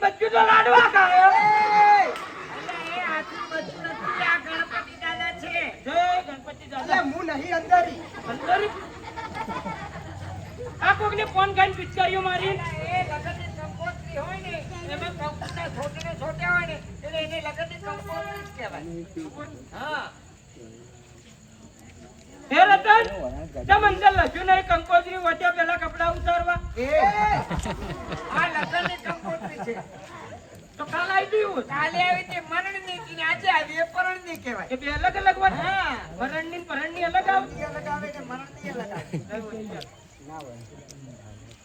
બચ્ચું તો લાડવા ખાય. ગણપતિ દાદા છે. જય ગણપતિ દાદા. હું નહીં અંદરી. અંદરી આ કોકને ફોન કરીને પિચકારીઓ મારી. એ લગનની કંકોત્રી હોય ને એમાં કંકુના છોટને છોટ્યા હોય ને એટલે એને લગનની કંકોત્રી જ કહેવાય. હા હે રતન તમ અંદર લખ્યું નહીં કંકોત્રી વચ્ચે પેલા કપડા ઉતારવા. આ લગનની કંકોત્રી છે. તો કાલ આવી ગયું. કાલે આવી તે મરણની હતી ને આજે આવી એ પરણની કહેવાય. એ બે અલગ અલગ વાત. હા ભરણની ને પરણની અલગ આવે. અલગ આવે ને મરણની અલગ આવે.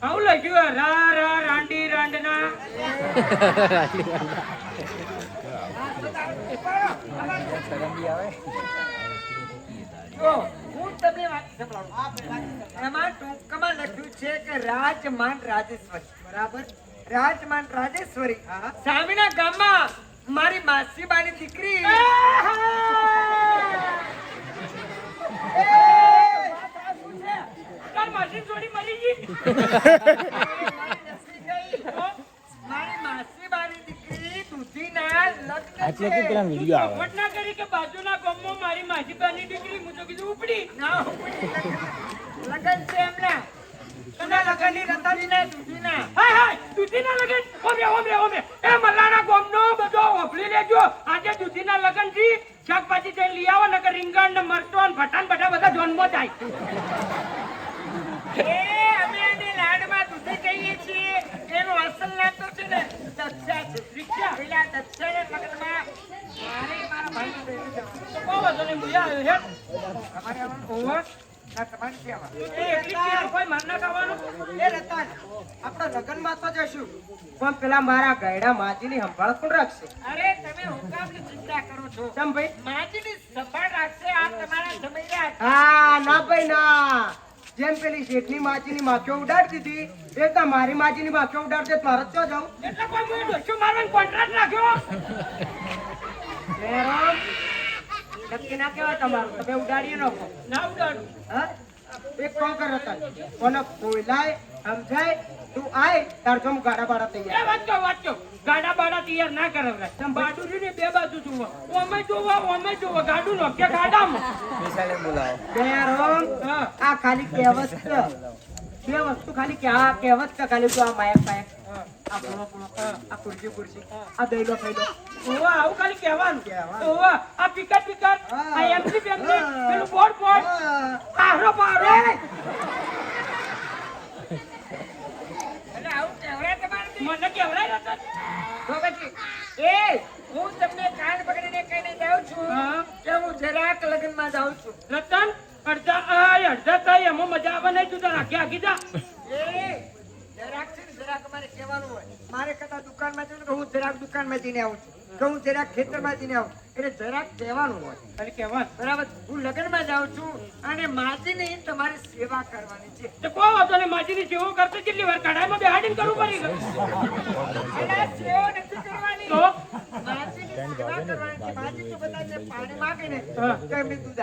આવું લખ્યું રા રા રાંડી રાંડના. જો હું તમને વાત સંભળાવું. એમાં ટૂંકમાં લખ્યું છે કે રાજમાન રાજેશ્વરી. બરાબર. રાજમાન રાજેશ્વરી સામેના ગામમાં મારી માસીબાની દીકરી તાર માસી જોડી મરી ગઈ. મારી માસીબાની દીકરી દૂધીના લગ્ન છે. ચોખવટ ના કરી કે બાજુના ગામમાં મારી માસીબાની દીકરી હું તો કીધું ઉપડી. ના, લગ્ન છે એમના. કોના લગ્નની? રતનજીના, દૂધીના. હાય હાય દૂધીના લગન. ઓમે ઓમે ઓમે એ મલ્લાના ગામનો બધો ઓફલી લેજો. આજે દૂધીના લગન થી શાકભાજી જઈને લઈ આવો નકર રીંગણ ને મરચો ને ભટાન બધા જોનમો થાય. એ અમે એને લાડમાં દૂધી કહીએ છીએ. એનું અસલ નામ તો છે ને દક્ષા છે. રિક્ષા. પેલા દક્ષાના લગ્નમાં મારે મારા ભાઈનું બેનું જવાનું. તો કહો વાંધો નહીં, હું આવ્યો હેડ. તમારે આવવાનું? ઓહો. ના, તમારે ક્યાં આવવાનું? એ એકલી ચીર કોઈ માર ના ખાવાનું. એ રતન આપણે લગનમાં તો જશું પણ પેલા મારા ગયડા માજીની સંભાળ કોણ રાખશે? અરે તમે હું કામની ચિંતા કરો છો? ચમ ભાઈ? માજીની સંભાળ રાખશે આ તમારા જમૈયા. હા ના ભાઈ ના. જેમ પેલી શેઠની માજીની માખીઓ ઉડાડતી હતી એ તો મારી માજીની માખીઓ ઉડાડતે મારે તો જાઉં. એટલે કોઈ હું ડોસ્યો મારવાનો કોન્ટ્રાક્ટ નાખ્યો. મેરામ, નક્કી ના કહેવાય તમારું. તમે ઉડાડીએ નાખો. ના ઉડાડું. હા? એક કામ કર રતન, કોને બોલાય સમજાય તું આય તાર જો હું ગાડા બાડા એ તૈયાર. વાંચો ગાડા બાડા તૈયાર ના કરાવરાય. તમે બાટુરી ને બે બાજુ જુઓ. ઓમે જોવો ગાડું નોખે ગાડામાં. મેરામ, હા. આ ખાલી કહેવત છે. બે વસ્તુ ખાલી કે આ કહેવત છે ખાલી તું આ માયક પાયક આ બોલો આ ખુરશી આ દઈલો થઈલો. ઓવા આવું ખાલી કહેવાનું. કહેવાનું. ઓવા આ પિકર આ એમસી પેમસી પેલું બોર્ડ પારો એટલે આવું કહેવાય તમારાથી? મને કેવડાય નતો. તો પછી એ હું તમને કાન પકડીને કહીને જાઉં છું હા. કે હું જરાક લગ્નમાં જાઉં છું. રતન અડધા થાય એમાં મજા આવે નહીં. તું તો રાખી આખી જા. એ જરાક છે ને જરાક અમારે કહેવાનું હોય. મારે કદાચ દુકાનમાં જવું ને કે હું જરાક દુકાનમાં જઈને આવું છું કે હું જરાક ખેતરમાં જઈને આવું એટલે જરાક કહેવાનું હોય. ખાલી કહેવાનું. બરાબર. હું લગ્નમાં જાઉં છું અને માજીની તમારી સેવા કરવાની છે. તો કહો વાંધો નહીં. માજીની સેવો કરતો કેટલી વાર કઢાઈમાં બેહાડીને કરવું પડી ગયું. એના સેવા નથી કરવાની. તો માજીની સેવા કરવાની છે. માજી તો બધાને પાણી માંગે ને હા. તો એમની દૂધ